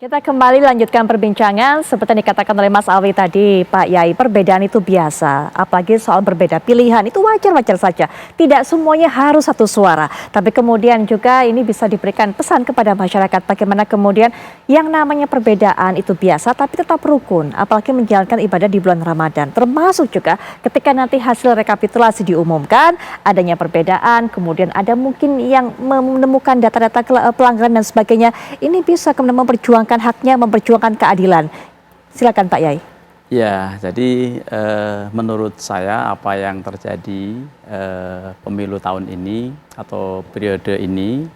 Kita kembali lanjutkan perbincangan seperti yang dikatakan oleh Mas Alwi tadi, Pak Yai, perbedaan itu biasa, apalagi soal berbeda pilihan itu wajar-wajar saja. Tidak semuanya harus satu suara, tapi kemudian juga ini bisa diberikan pesan kepada masyarakat bagaimana kemudian yang namanya perbedaan itu biasa tapi tetap rukun, apalagi menjalankan ibadah di bulan Ramadan. Termasuk juga ketika nanti hasil rekapitulasi diumumkan, adanya perbedaan, kemudian ada mungkin yang menemukan data-data pelanggaran dan sebagainya, ini bisa kemudian memperjuangkan haknya, memperjuangkan keadilan. Silakan Pak Yai. Ya, jadi menurut saya apa yang terjadi pemilu tahun ini atau periode ini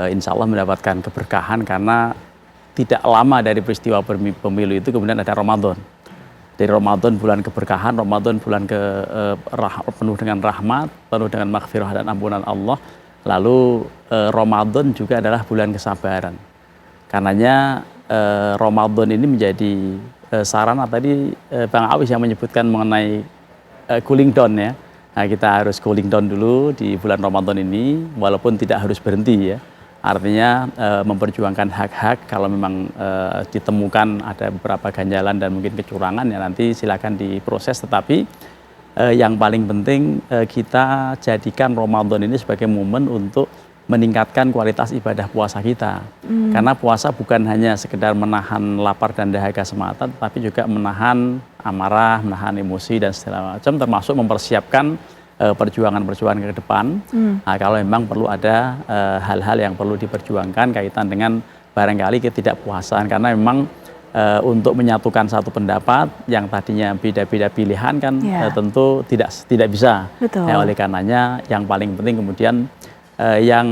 insya Allah mendapatkan keberkahan karena tidak lama dari peristiwa pemilu itu kemudian ada Ramadan. Dari Ramadan bulan keberkahan, Ramadan bulan penuh dengan rahmat, penuh dengan maghfirah dan ampunan Allah. Lalu Ramadan juga adalah bulan kesabaran. Karenanya Ramadan ini menjadi sarana tadi Bang Awis yang menyebutkan mengenai cooling down ya. Nah, kita harus cooling down dulu di bulan Ramadan ini walaupun tidak harus berhenti ya. Artinya memperjuangkan hak-hak kalau memang ditemukan ada beberapa ganjalan dan mungkin kecurangan ya nanti silakan diproses, tetapi yang paling penting kita jadikan Ramadan ini sebagai momen untuk meningkatkan kualitas ibadah puasa kita. Karena puasa bukan hanya sekedar menahan lapar dan dahaga semata, tetapi juga menahan amarah, menahan emosi dan segala macam, termasuk mempersiapkan perjuangan-perjuangan ke depan. Nah, kalau memang perlu ada hal-hal yang perlu diperjuangkan kaitan dengan barangkali ketidakpuasan, karena memang untuk menyatukan satu pendapat yang tadinya beda-beda pilihan kan tentu tidak bisa. Ya, oleh karenanya yang paling penting kemudian yang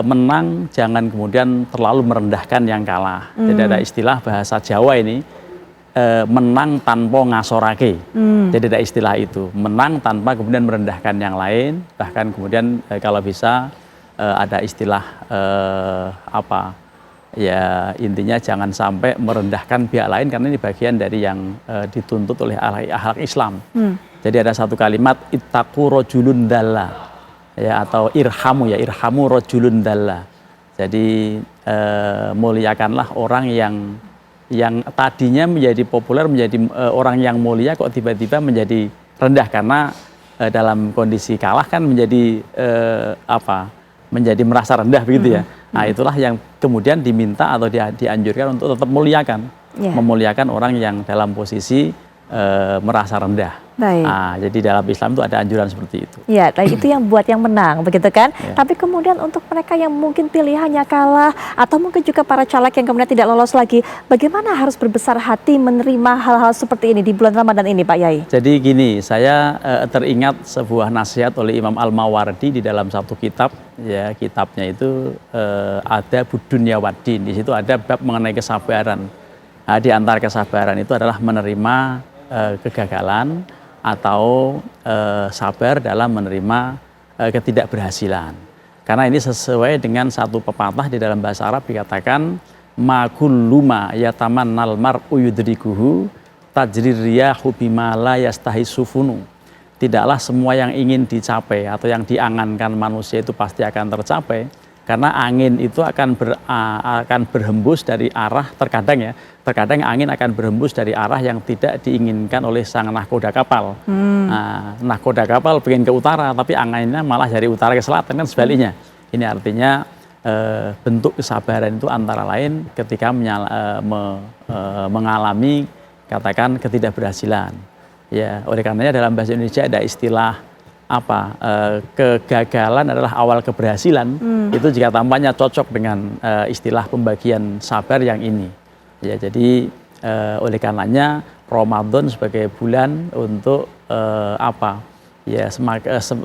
menang jangan kemudian terlalu merendahkan yang kalah. Jadi ada istilah bahasa Jawa ini menang tanpa ngasorake. Jadi ada istilah itu, menang tanpa kemudian merendahkan yang lain. Bahkan kemudian kalau bisa ada istilah apa ya, intinya jangan sampai merendahkan pihak lain karena ini bagian dari yang dituntut oleh akhlak Islam. Jadi ada satu kalimat ittaqu rajulun dalla ya, atau irhamu rajulun dalla. Jadi muliakanlah orang yang tadinya menjadi populer, menjadi orang yang mulia kok tiba-tiba menjadi rendah karena dalam kondisi kalah kan menjadi menjadi merasa rendah begitu ya. Nah, itulah yang kemudian diminta atau dianjurkan untuk tetap memuliakan orang yang dalam posisi merasa rendah. Nah, jadi dalam Islam itu ada anjuran seperti itu. Ya, itu yang buat yang menang, begitu kan? Tapi kemudian untuk mereka yang mungkin pilihannya kalah, atau mungkin juga para caleg yang kemudian tidak lolos lagi, bagaimana harus berbesar hati menerima hal-hal seperti ini di bulan Ramadan ini, Pak Yai? Jadi gini, saya teringat sebuah nasihat oleh Imam Al-Mawardi di dalam satu kitab, ya kitabnya itu ada Budunya Waddin. Di situ ada bab mengenai kesabaran. Nah, di antara kesabaran itu adalah menerima kegagalan atau sabar dalam menerima ketidakberhasilan. Karena ini sesuai dengan satu pepatah di dalam bahasa Arab dikatakan ma kullu ma yatamannal mar'u yudrikuhu tajrir riyahu bima la yastahi sufunu. Tidaklah semua yang ingin dicapai atau yang diangankan manusia itu pasti akan tercapai, karena angin itu akan berhembus dari arah, terkadang angin akan berhembus dari arah yang tidak diinginkan oleh sang nahkoda kapal. Nah, nahkoda kapal pengen ke utara tapi anginnya malah dari utara ke selatan, kan sebaliknya. Ini artinya bentuk kesabaran itu antara lain ketika mengalami katakan ketidakberhasilan. Ya, oleh karenanya dalam bahasa Indonesia ada istilah kegagalan adalah awal keberhasilan. Itu jika tampaknya cocok dengan istilah pembagian sabar yang ini. Ya, jadi oleh karenanya Ramadan sebagai bulan untuk ya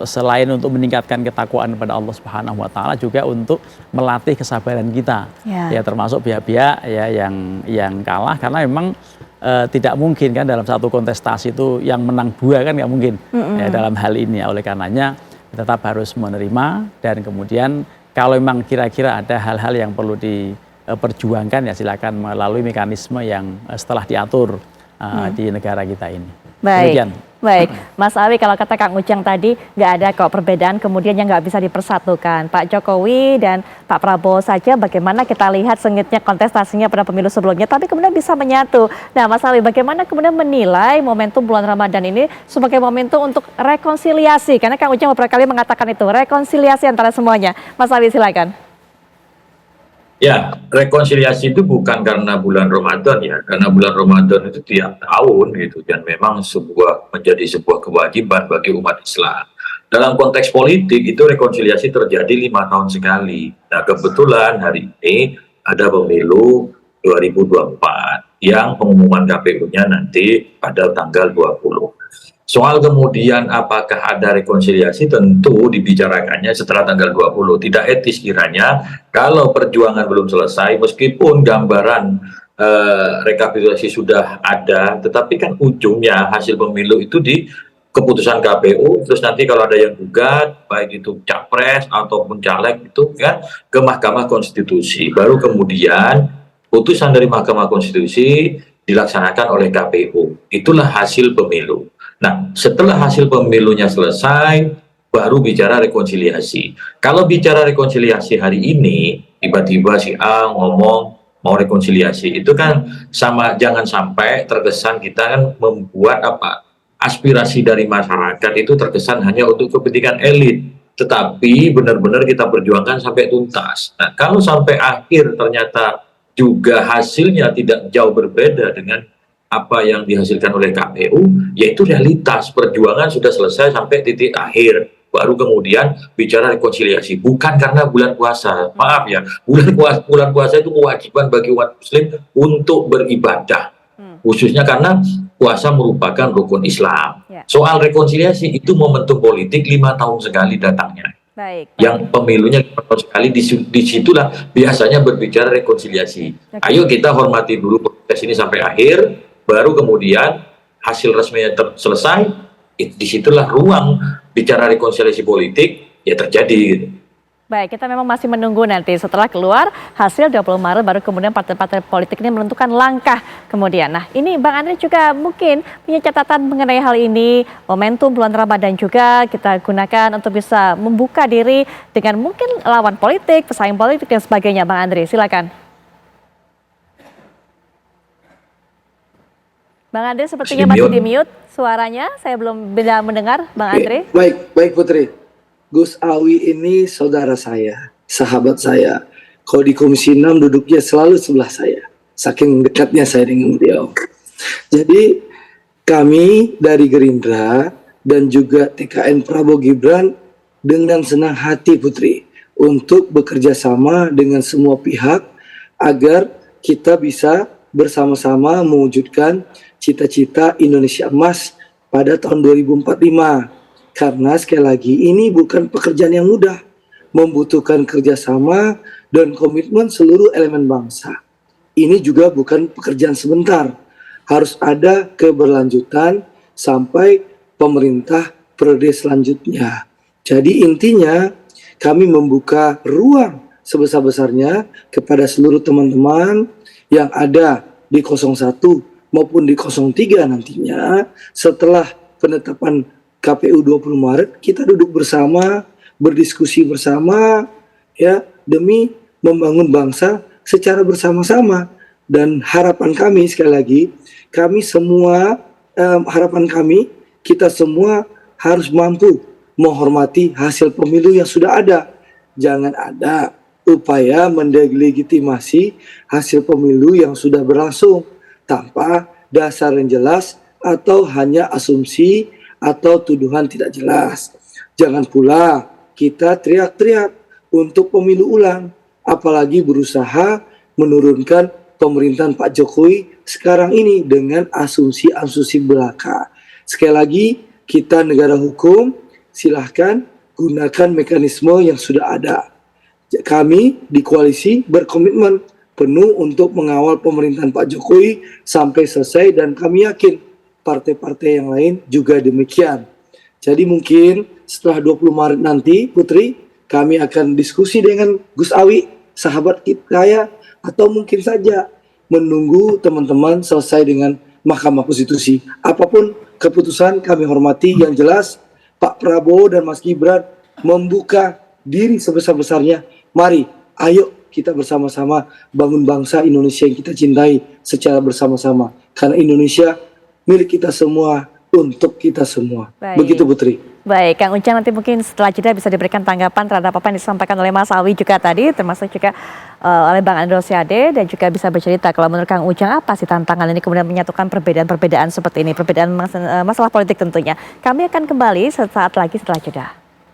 selain untuk meningkatkan ketakwaan kepada Allah Subhanahu wa taala, juga untuk melatih kesabaran kita. Ya, termasuk pihak-pihak ya yang kalah, karena memang tidak mungkin kan dalam satu kontestasi itu yang menang dua, kan nggak mungkin ya, dalam hal ini ya. Oleh karenanya tetap harus menerima, dan kemudian kalau memang kira-kira ada hal-hal yang perlu diperjuangkan ya silakan melalui mekanisme yang setelah diatur di negara kita ini. Baik, Demikian. baik. Mas Awi, kalau kata Kang Ujang tadi, nggak ada kok perbedaan kemudian yang nggak bisa dipersatukan. Pak Jokowi dan Pak Prabowo saja bagaimana kita lihat sengitnya kontestasinya pada pemilu sebelumnya, tapi kemudian bisa menyatu. Nah Mas Awi, bagaimana kemudian menilai momentum bulan Ramadan ini sebagai momentum untuk rekonsiliasi? Karena Kang Ujang beberapa kali mengatakan itu, rekonsiliasi antara semuanya. Mas Awi silakan. Ya, rekonsiliasi itu bukan karena bulan Ramadan ya, karena bulan Ramadan itu tiap tahun gitu, dan memang menjadi sebuah kewajiban bagi umat Islam. Dalam konteks politik itu rekonsiliasi terjadi 5 tahun sekali. Nah, kebetulan hari ini ada pemilu 2024 yang pengumuman KPU-nya nanti pada tanggal 20. Soal kemudian apakah ada rekonsiliasi, tentu dibicarakannya setelah tanggal 20. Tidak etis kiranya kalau perjuangan belum selesai, meskipun gambaran rekapitulasi sudah ada, tetapi kan ujungnya hasil pemilu itu di keputusan KPU, terus nanti kalau ada yang gugat, baik itu capres ataupun caleg itu kan ke Mahkamah Konstitusi. Baru kemudian putusan dari Mahkamah Konstitusi dilaksanakan oleh KPU. Itulah hasil pemilu. Nah, setelah hasil pemilunya selesai, baru bicara rekonsiliasi. Kalau bicara rekonsiliasi hari ini, tiba-tiba si A ngomong mau rekonsiliasi, itu kan sama, jangan sampai terkesan kita kan membuat aspirasi dari masyarakat itu terkesan hanya untuk kepentingan elit, tetapi benar-benar kita perjuangkan sampai tuntas. Nah, kalau sampai akhir ternyata juga hasilnya tidak jauh berbeda dengan apa yang dihasilkan oleh KPU, yaitu realitas perjuangan sudah selesai sampai titik akhir, baru kemudian bicara rekonsiliasi. Bukan karena bulan puasa, maaf ya, bulan puasa itu kewajiban bagi umat Muslim untuk beribadah, khususnya karena puasa merupakan rukun Islam. Soal rekonsiliasi itu momentum politik 5 tahun sekali datangnya. Baik. Yang pemilunya 5 tahun sekali, disitulah biasanya berbicara rekonsiliasi. Ayo kita hormati dulu proses ini sampai akhir, baru kemudian hasil resminya selesai, disitulah ruang bicara rekonsiliasi politik ya terjadi gitu. Baik, kita memang masih menunggu nanti setelah keluar hasil 20 Maret baru kemudian partai-partai politik ini menentukan langkah kemudian. Nah ini Bang Andre juga mungkin punya catatan mengenai hal ini, momentum bulan Ramadan juga kita gunakan untuk bisa membuka diri dengan mungkin lawan politik, pesaing politik dan sebagainya. Bang Andre silakan. Bang Andre sepertinya masih di mute suaranya, saya belum bisa mendengar Bang Andre. Baik Putri. Gus Awi ini saudara saya, sahabat saya. Kalau di Komisi 6 duduknya selalu sebelah saya. Saking dekatnya saya dengan beliau. Jadi kami dari Gerindra dan juga TKN Prabowo Gibran dengan senang hati Putri untuk bekerja sama dengan semua pihak agar kita bisa bersama-sama mewujudkan cita-cita Indonesia Emas pada tahun 2045. Karena sekali lagi ini bukan pekerjaan yang mudah, membutuhkan kerjasama dan komitmen seluruh elemen bangsa. Ini juga bukan pekerjaan sebentar, harus ada keberlanjutan sampai pemerintah periode selanjutnya. Jadi intinya kami membuka ruang sebesar-besarnya kepada seluruh teman-teman yang ada di 01 maupun di 03 nantinya setelah penetapan KPU 20 Maret kita duduk bersama, berdiskusi bersama ya demi membangun bangsa secara bersama-sama. Dan harapan kami sekali lagi, kami semua harapan kami kita semua harus mampu menghormati hasil pemilu yang sudah ada. Jangan ada upaya mendelegitimasi hasil pemilu yang sudah berlangsung tanpa dasar yang jelas atau hanya asumsi atau tuduhan tidak jelas. Jangan pula kita teriak-teriak untuk pemilu ulang, apalagi berusaha menurunkan pemerintahan Pak Jokowi sekarang ini dengan asumsi-asumsi belaka. Sekali lagi, kita negara hukum, silahkan gunakan mekanisme yang sudah ada. Kami di koalisi berkomitmen penuh untuk mengawal pemerintahan Pak Jokowi sampai selesai dan kami yakin partai-partai yang lain juga demikian. Jadi mungkin setelah 20 Maret nanti, Putri, kami akan diskusi dengan Gus Awi, sahabat kita, atau mungkin saja menunggu teman-teman selesai dengan Mahkamah Konstitusi. Apapun keputusan kami hormati. Yang jelas Pak Prabowo dan Mas Gibran membuka diri sebesar-besarnya. Mari, ayo kita bersama-sama bangun bangsa Indonesia yang kita cintai secara bersama-sama. Karena Indonesia milik kita semua, untuk kita semua. Baik. Begitu Putri. Baik, Kang Ujang, nanti mungkin setelah jeda bisa diberikan tanggapan terhadap apa yang disampaikan oleh Mas Awi juga tadi, termasuk juga oleh Bang Andro Siade, dan juga bisa bercerita kalau menurut Kang Ujang apa sih tantangan ini kemudian menyatukan perbedaan-perbedaan seperti ini, perbedaan masalah politik tentunya. Kami akan kembali sesaat lagi setelah jeda.